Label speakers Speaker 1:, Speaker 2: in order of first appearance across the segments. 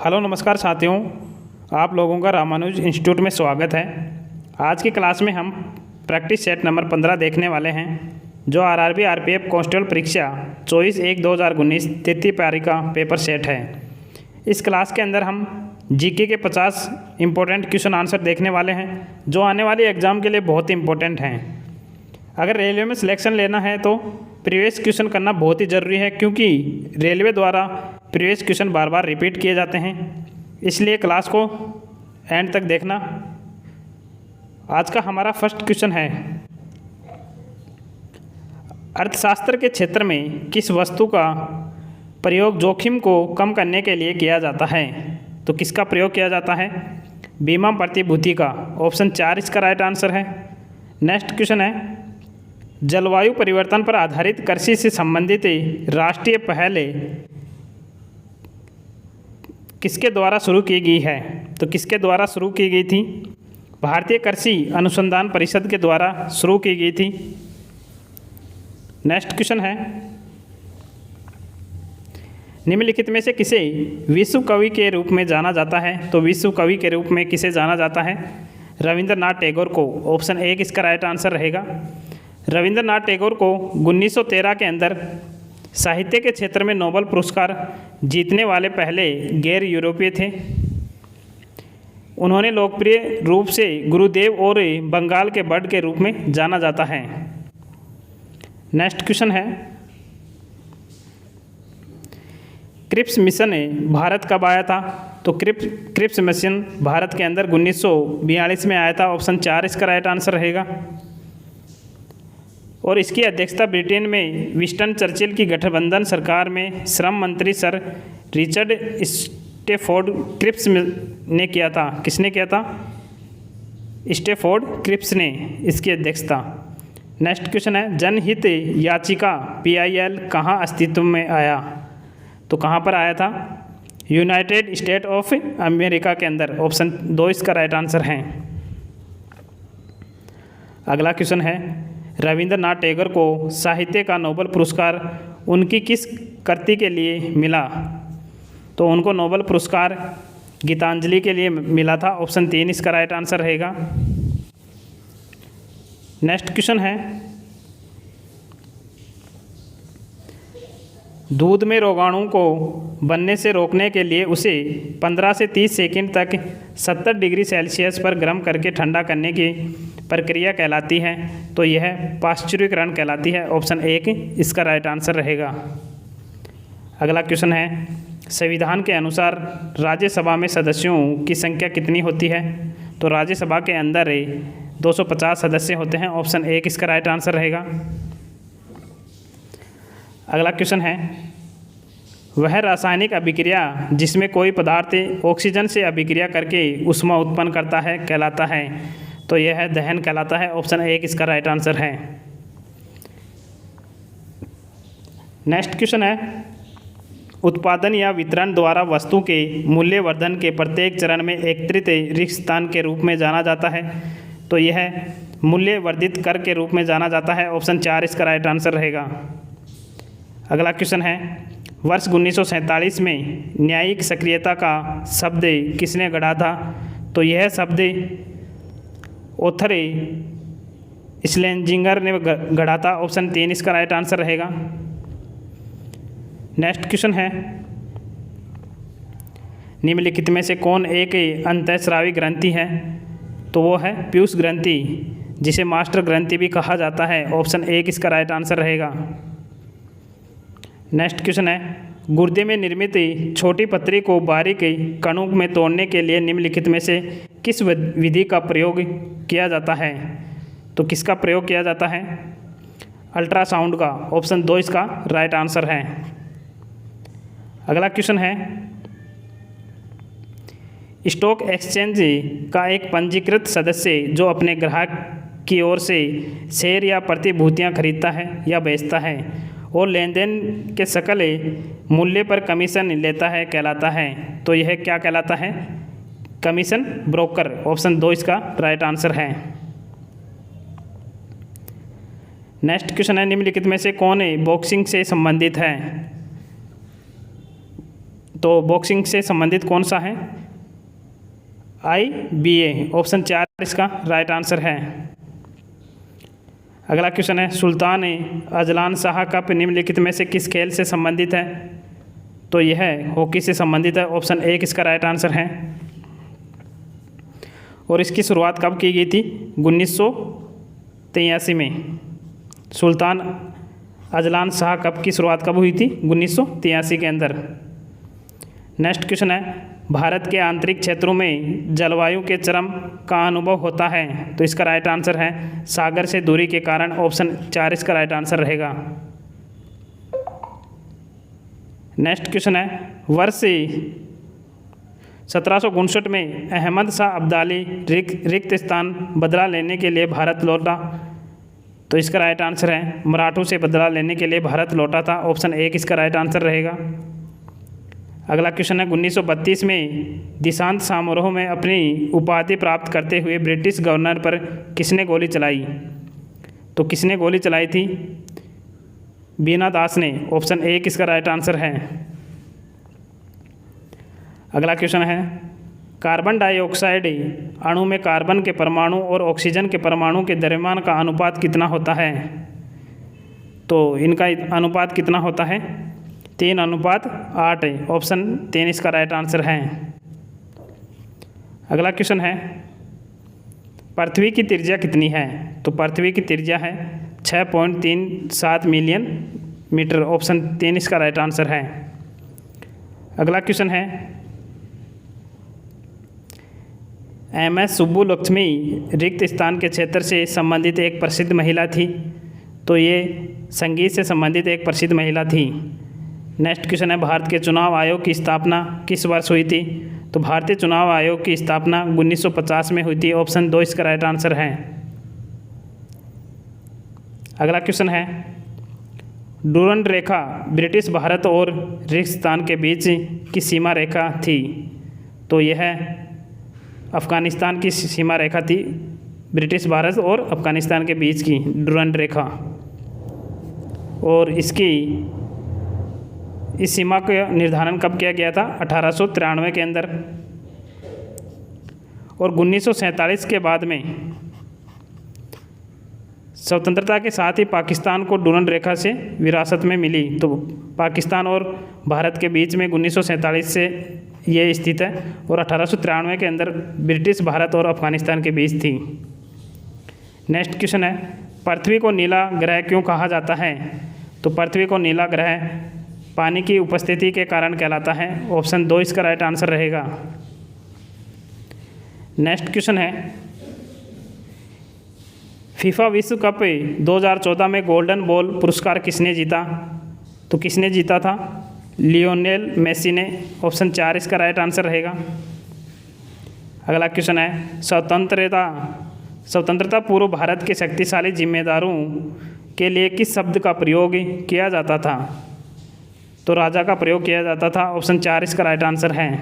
Speaker 1: Hello नमस्कार साथियों, आप लोगों का रामानुज इंस्टीट्यूट में स्वागत है। आज की क्लास में हम प्रैक्टिस सेट नंबर 15 देखने वाले हैं, जो आरआरबी आरपीएफ कांस्टेबल परीक्षा 24/1/2019 तृतीय पारी का पेपर सेट है। इस क्लास के अंदर हम जीके के 50 इंपॉर्टेंट क्वेश्चन आंसर देखने वाले हैं, जो आने वाले एग्ज़ाम के लिए बहुत इंपॉर्टेंट हैं। अगर रेलवे में सिलेक्शन लेना है तो प्रीवियस क्वेश्चन करना बहुत ही ज़रूरी है, क्योंकि रेलवे द्वारा प्रीवियस क्वेश्चन बार बार रिपीट किए जाते हैं। इसलिए क्लास को एंड तक देखना। आज का हमारा फर्स्ट क्वेश्चन है, अर्थशास्त्र के क्षेत्र में किस वस्तु का प्रयोग जोखिम को कम करने के लिए किया जाता है? तो किसका प्रयोग किया जाता है? बीमा प्रतिभूति का। ऑप्शन 4 इसका राइट आंसर है। नेक्स्ट क्वेश्चन है, जलवायु परिवर्तन पर आधारित कृषि से संबंधित राष्ट्रीय पहल किसके द्वारा शुरू की गई है? तो किसके द्वारा शुरू की गई थी? भारतीय कृषि अनुसंधान परिषद के द्वारा शुरू की गई थी। नेक्स्ट क्वेश्चन है, निम्नलिखित में से किसे विश्व कवि के रूप में जाना जाता है? तो विश्व कवि के रूप में किसे जाना जाता है? रविंद्रनाथ टैगोर को। ऑप्शन 1 इसका राइट आंसर रहेगा। रविंद्रनाथ टैगोर को 1913 के अंदर साहित्य के क्षेत्र में नोबेल पुरस्कार जीतने वाले पहले गैर यूरोपीय थे। उन्होंने लोकप्रिय रूप से गुरुदेव और बंगाल के बर्ड के रूप में जाना जाता है। नेक्स्ट क्वेश्चन है, क्रिप्स मिशन भारत कब आया था? तो क्रिप्स मिशन भारत के अंदर 1942 में आया था। ऑप्शन 4 इसका राइट आंसर रहेगा। और इसकी अध्यक्षता ब्रिटेन में विंस्टन चर्चिल की गठबंधन सरकार में श्रम मंत्री सर रिचर्ड स्टेफोर्ड क्रिप्स ने किया था। किसने किया था? स्टेफोर्ड क्रिप्स ने इसकी अध्यक्षता। नेक्स्ट क्वेश्चन है, जनहित याचिका PIL कहाँ अस्तित्व में आया? तो कहाँ पर आया था? यूनाइटेड स्टेट ऑफ अमेरिका के अंदर। ऑप्शन 2 इसका राइट आंसर है। अगला क्वेश्चन है, रविंद्रनाथ टैगोर को साहित्य का नोबेल पुरस्कार उनकी किस कृति के लिए मिला? तो उनको नोबेल पुरस्कार गीतांजलि के लिए मिला था। ऑप्शन 3 इसका राइट आंसर रहेगा। नेक्स्ट क्वेश्चन है, दूध में रोगाणु को बनने से रोकने के लिए उसे 15 से 30 सेकंड तक 70 डिग्री सेल्सियस पर गर्म करके ठंडा करने की प्रक्रिया कहलाती है। तो यह पाश्चुरीकरण कहलाती है। ऑप्शन 1 इसका राइट आंसर रहेगा। अगला क्वेश्चन है, संविधान के अनुसार राज्यसभा में सदस्यों की संख्या कितनी होती है? तो राज्यसभा के अंदर 250 सदस्य होते हैं। ऑप्शन 1 इसका राइट आंसर रहेगा। अगला क्वेश्चन है, वह रासायनिक अभिक्रिया जिसमें कोई पदार्थ ऑक्सीजन से अभिक्रिया करके ऊष्मा उत्पन्न करता है कहलाता है? तो यह दहन कहलाता है। ऑप्शन 1 इसका राइट आंसर है। नेक्स्ट क्वेश्चन है, उत्पादन या वितरण द्वारा वस्तु के मूल्यवर्धन के प्रत्येक चरण में एकत्रित रिक्त स्थान के रूप में जाना जाता है। तो यह मूल्यवर्धित कर के रूप में जाना जाता है। ऑप्शन 4 इसका राइट आंसर रहेगा। अगला क्वेश्चन है, वर्ष 1947 में न्यायिक सक्रियता का शब्द किसने गढ़ा था? तो यह शब्द ओथर स्लेजिंगर ने गढ़ा था। ऑप्शन 3 इसका राइट आंसर रहेगा। नेक्स्ट क्वेश्चन है, निम्नलिखित में से कौन एक अंतःस्रावी ग्रंथि है? तो वो है पीयूष ग्रंथि, जिसे मास्टर ग्रंथि भी कहा जाता है। ऑप्शन 1 इसका राइट आंसर रहेगा। नेक्स्ट क्वेश्चन है, गुर्दे में निर्मित छोटी पत्थरी को बारीक कणों में तोड़ने के लिए निम्नलिखित में से किस विधि का प्रयोग किया जाता है? तो किसका प्रयोग किया जाता है? अल्ट्रासाउंड का। ऑप्शन 2 इसका राइट आंसर है। अगला क्वेश्चन है, स्टॉक एक्सचेंज का एक पंजीकृत सदस्य जो अपने ग्राहक की ओर से शेयर या प्रतिभूतियां खरीदता है या बेचता है और लेन देन के सकल मूल्य पर कमीशन लेता है कहलाता है? तो यह क्या कहलाता है? Commission broker. ऑप्शन 2 इसका राइट आंसर है। नेक्स्ट क्वेश्चन है, निम्नलिखित में से कौन बॉक्सिंग से संबंधित है? तो बॉक्सिंग से संबंधित कौन सा है? IBA, ऑप्शन 4 इसका राइट आंसर है। अगला क्वेश्चन है, सुल्तान अजलान शाह कप निम्नलिखित में से किस खेल से संबंधित है? तो यह हॉकी से संबंधित है, ऑप्शन 1 इसका राइट आंसर है। और इसकी शुरुआत कब की गई थी? 1983 में। सुल्तान अजलान शाह कप की शुरुआत कब हुई थी? 1983 के अंदर। नेक्स्ट क्वेश्चन है, भारत के आंतरिक क्षेत्रों में जलवायु के चरम का अनुभव होता है? तो इसका राइट आंसर है सागर से दूरी के कारण, ऑप्शन 4 इसका राइट आंसर रहेगा। नेक्स्ट क्वेश्चन है, वर्ष 1759 में अहमद शाह अब्दाली रिक्त स्थान बदला लेने के लिए भारत लौटा? तो इसका राइट आंसर है मराठों से बदला लेने के लिए भारत लौटा था, ऑप्शन 1 इसका राइट आंसर रहेगा। अगला क्वेश्चन है, 1932 में दिशांत समारोह में अपनी उपाधि प्राप्त करते हुए ब्रिटिश गवर्नर पर किसने गोली चलाई? तो किसने गोली चलाई थी? बीना दास ने, ऑप्शन 1 इसका राइट आंसर है। अगला क्वेश्चन है, कार्बन डाइऑक्साइड अणु में कार्बन के परमाणु और ऑक्सीजन के परमाणु के द्रव्यमान का अनुपात कितना होता है? तो इनका अनुपात कितना होता है? 3:8, ऑप्शन 3 इसका राइट आंसर है। अगला क्वेश्चन है, पृथ्वी की त्रिज्या कितनी है? तो पृथ्वी की त्रिज्या है 6.37 मिलियन मीटर, ऑप्शन 3 इसका राइट आंसर है। अगला क्वेश्चन है, MS सुब्बुलक्ष्मी रिक्त स्थान के क्षेत्र से संबंधित एक प्रसिद्ध महिला थी? तो ये संगीत से संबंधित एक प्रसिद्ध महिला थी। नेक्स्ट क्वेश्चन है, भारत के चुनाव आयोग की स्थापना किस वर्ष हुई थी? तो भारतीय चुनाव आयोग की स्थापना 1950 में हुई थी, ऑप्शन 2 इसका राइट आंसर है। अगला क्वेश्चन है, डूरंड रेखा ब्रिटिश भारत और रिक्तस्थान के बीच की सीमा रेखा थी? तो यह अफ़गानिस्तान की सीमा रेखा थी, ब्रिटिश भारत और अफ़गानिस्तान के बीच की डूरंड रेखा। और इस सीमा का निर्धारण कब किया गया था? 1893 के अंदर। और 1947 के बाद में स्वतंत्रता के साथ ही पाकिस्तान को डूरंड रेखा से विरासत में मिली। तो पाकिस्तान और भारत के बीच में 1947 से ये स्थित है, और 1893 के अंदर ब्रिटिश भारत और अफ़गानिस्तान के बीच थी। नेक्स्ट क्वेश्चन है, पृथ्वी को नीला ग्रह क्यों कहा जाता है? तो पृथ्वी को नीला ग्रह पानी की उपस्थिति के कारण कहलाता है, ऑप्शन 2 इसका राइट आंसर रहेगा। नेक्स्ट क्वेश्चन है, फीफा विश्व कप 2014 में गोल्डन बॉल पुरस्कार किसने जीता? तो किसने जीता था? लियोनेल मेसी ने, ऑप्शन 4 इसका राइट आंसर रहेगा। अगला क्वेश्चन है, स्वतंत्रता पूर्व भारत के शक्तिशाली जिम्मेदारों के लिए किस शब्द का प्रयोग किया जाता था? तो राजा का प्रयोग किया जाता था, ऑप्शन 4 इसका राइट आंसर है।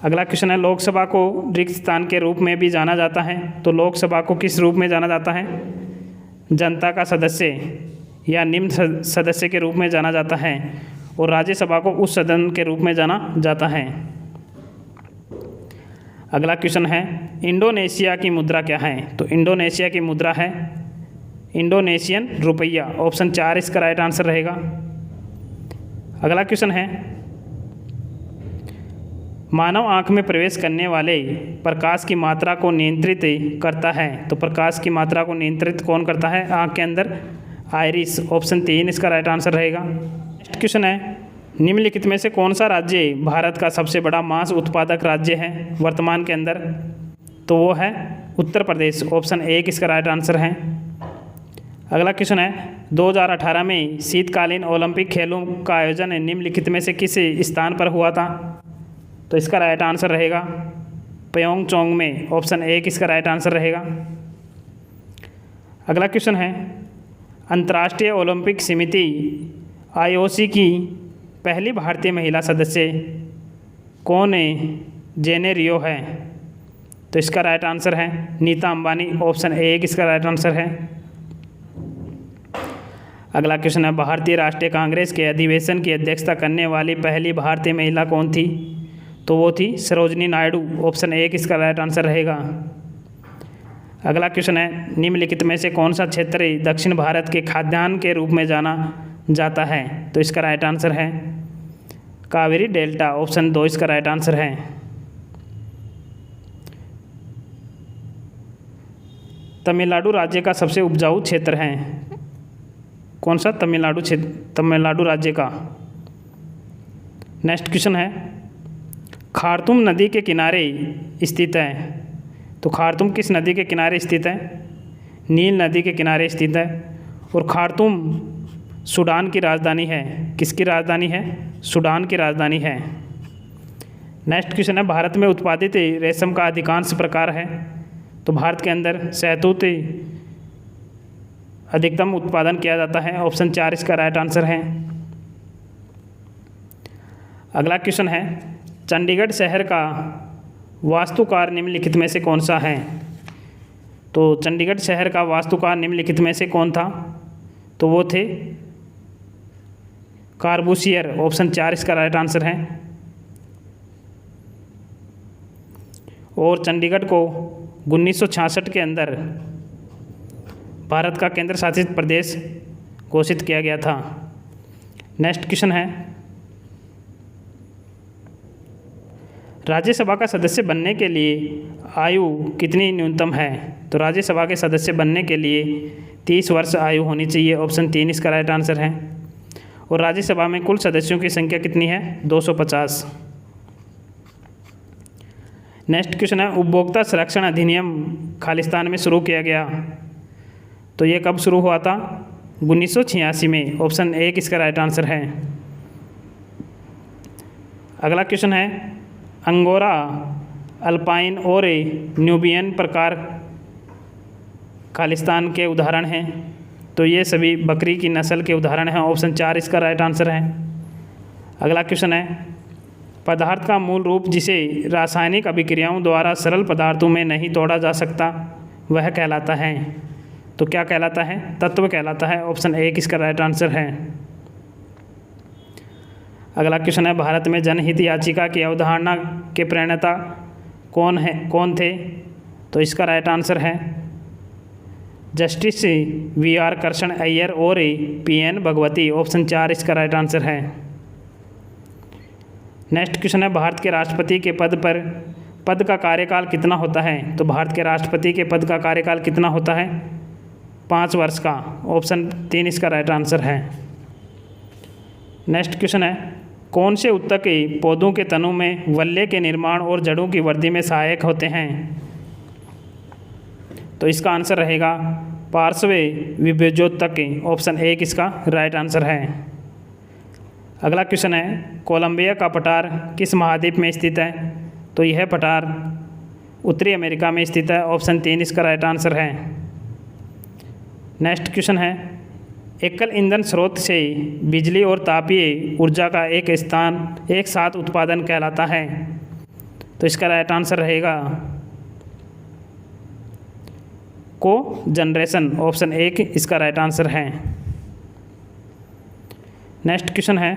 Speaker 1: अगला क्वेश्चन है, लोकसभा को रिक्त स्थान के रूप में भी जाना जाता है? तो लोकसभा को किस रूप में जाना जाता है? जनता का सदस्य या निम्न सदस्य के रूप में जाना जाता है, और राज्यसभा को उस सदन के रूप में जाना जाता है। अगला क्वेश्चन है, इंडोनेशिया की मुद्रा क्या है? तो इंडोनेशिया की मुद्रा है इंडोनेशियन रुपया, ऑप्शन 4 इसका राइट आंसर रहेगा। अगला क्वेश्चन है, मानव आँख में प्रवेश करने वाले प्रकाश की मात्रा को नियंत्रित करता है? तो प्रकाश की मात्रा को नियंत्रित कौन करता है आँख के अंदर? आइरिस, ऑप्शन 3 इसका राइट आंसर रहेगा। नेक्स्ट क्वेश्चन है, निम्नलिखित में से कौन सा राज्य भारत का सबसे बड़ा मांस उत्पादक राज्य है वर्तमान के अंदर? तो वो है उत्तर प्रदेश, ऑप्शन 1 इसका राइट आंसर है। अगला क्वेश्चन है, 2018 में शीतकालीन ओलंपिक खेलों का आयोजन निम्नलिखित में से किस स्थान पर हुआ था? तो इसका राइट आंसर रहेगा प्योंगयांग में, ऑप्शन 1 इसका राइट आंसर रहेगा। अगला क्वेश्चन है, अंतर्राष्ट्रीय ओलंपिक समिति IOC की पहली भारतीय महिला सदस्य कौन जेने रियो है? तो इसका राइट आंसर है नीता अंबानी, ऑप्शन 1 इसका राइट आंसर है। अगला क्वेश्चन है, भारतीय राष्ट्रीय कांग्रेस के अधिवेशन की अध्यक्षता करने वाली पहली भारतीय महिला कौन थी? तो वो थी सरोजनी नायडू। ऑप्शन ए इसका राइट आंसर रहेगा। अगला क्वेश्चन है, निम्नलिखित में से कौन सा क्षेत्र दक्षिण भारत के खाद्यान्न के रूप में जाना जाता है? तो इसका राइट आंसर है कावेरी डेल्टा। ऑप्शन 2 इसका राइट आंसर है। तमिलनाडु राज्य का सबसे उपजाऊ क्षेत्र है कौन सा? तमिलनाडु राज्य का। नेक्स्ट क्वेश्चन है, खार्तूम नदी के किनारे स्थित है। तो खार्तूम किस नदी के किनारे स्थित है? नील नदी के किनारे स्थित है। और खार्तूम सूडान की राजधानी है। किसकी राजधानी है? सूडान की राजधानी है। नेक्स्ट क्वेश्चन है, भारत में उत्पादित रेशम का अधिकांश प्रकार है। तो भारत के अंदर शहतूत अधिकतम उत्पादन किया जाता है। ऑप्शन 4 इसका राइट आंसर है। अगला क्वेश्चन है, चंडीगढ़ शहर का वास्तुकार निम्नलिखित में से कौन सा है? तो चंडीगढ़ शहर का वास्तुकार निम्नलिखित में से कौन था? तो वो थे कार्बूसियर। ऑप्शन 4 इसका राइट आंसर है। और चंडीगढ़ को 1966 के अंदर भारत का केंद्र शासित प्रदेश घोषित किया गया था। नेक्स्ट क्वेश्चन है, राज्यसभा का सदस्य बनने के लिए आयु कितनी न्यूनतम है? तो राज्यसभा के सदस्य बनने के लिए 30 वर्ष आयु होनी चाहिए। ऑप्शन 3 इसका राइट आंसर है। और राज्यसभा में कुल सदस्यों की संख्या कितनी है? 250। नेक्स्ट क्वेश्चन है, उपभोक्ता संरक्षण अधिनियम खालिस्तान में शुरू किया गया। तो ये कब शुरू हुआ था? 1986 में। ऑप्शन 1 इसका राइट आंसर है। अगला क्वेश्चन है, अंगोरा, अल्पाइन और न्यूबियन प्रकार खालिस्तान के उदाहरण हैं। तो ये सभी बकरी की नस्ल के उदाहरण हैं। ऑप्शन 4 इसका राइट आंसर है। अगला क्वेश्चन है, पदार्थ का मूल रूप जिसे रासायनिक अभिक्रियाओं द्वारा सरल पदार्थों में नहीं तोड़ा जा सकता वह कहलाता है। तो क्या कहलाता है? तत्व कहलाता है। ऑप्शन 1 इसका राइट आंसर है। अगला क्वेश्चन है, भारत में जनहित याचिका की अवधारणा के प्रणेता कौन थे? तो इसका राइट आंसर है जस्टिस VR कृष्ण अय्यर और PN भगवती। ऑप्शन 4 इसका राइट आंसर है। नेक्स्ट क्वेश्चन है, भारत के राष्ट्रपति के पद का कार्यकाल कितना होता है? तो भारत के राष्ट्रपति के पद का कार्यकाल कितना होता है? 5 वर्ष का। ऑप्शन 3 इसका राइट आंसर है। नेक्स्ट क्वेश्चन है, कौन से उत्तक पौधों के तनों में वल्ले के निर्माण और जड़ों की वृद्धि में सहायक होते हैं? तो इसका आंसर रहेगा पार्श्व विभेजोत्तक। ऑप्शन 1 इसका राइट आंसर है। अगला क्वेश्चन है, कोलंबिया का पठार किस महाद्वीप में स्थित है? तो यह पठार उत्तरी अमेरिका में स्थित है। ऑप्शन 3 इसका राइट आंसर है। नेक्स्ट क्वेश्चन है, एकल ईंधन स्रोत से बिजली और तापीय ऊर्जा का एक साथ उत्पादन कहलाता है। तो इसका राइट आंसर रहेगा को जनरेशन। ऑप्शन 1 इसका राइट आंसर है। नेक्स्ट क्वेश्चन है,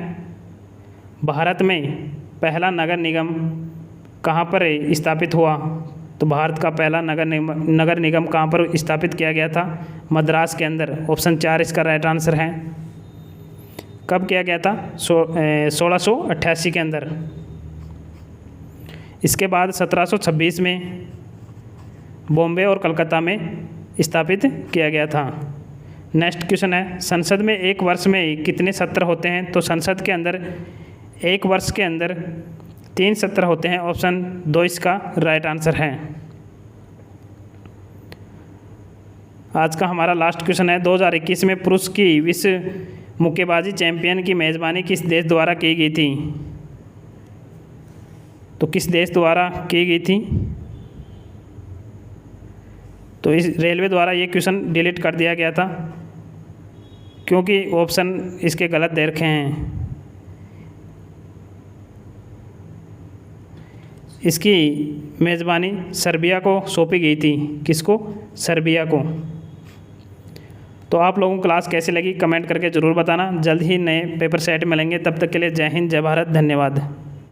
Speaker 1: भारत में पहला नगर निगम कहाँ पर स्थापित हुआ? तो भारत का पहला नगर निगम कहाँ पर स्थापित किया गया था? मद्रास के अंदर। ऑप्शन 4 इसका राइट आंसर है। कब किया गया था? 1688 के अंदर। इसके बाद 1726 में बॉम्बे और कलकत्ता में स्थापित किया गया था। नेक्स्ट क्वेश्चन है, संसद में एक वर्ष में कितने सत्र होते हैं? तो संसद के अंदर एक वर्ष के अंदर 3 सत्र होते हैं। ऑप्शन 2 इसका राइट आंसर है। आज का हमारा लास्ट क्वेश्चन है, 2021 में पुरुष की विश्व मुक्केबाजी चैंपियन की मेज़बानी किस देश द्वारा की गई थी? तो किस देश द्वारा की गई थी? तो इस रेलवे द्वारा ये क्वेश्चन डिलीट कर दिया गया था क्योंकि ऑप्शन इसके गलत दे रखे हैं। इसकी मेज़बानी सर्बिया को सौंपी गई थी। किसको? सर्बिया को। तो आप लोगों को क्लास कैसी लगी कमेंट करके ज़रूर बताना। जल्द ही नए पेपर सेट मिलेंगे, तब तक के लिए जय हिंद, जय भारत, धन्यवाद।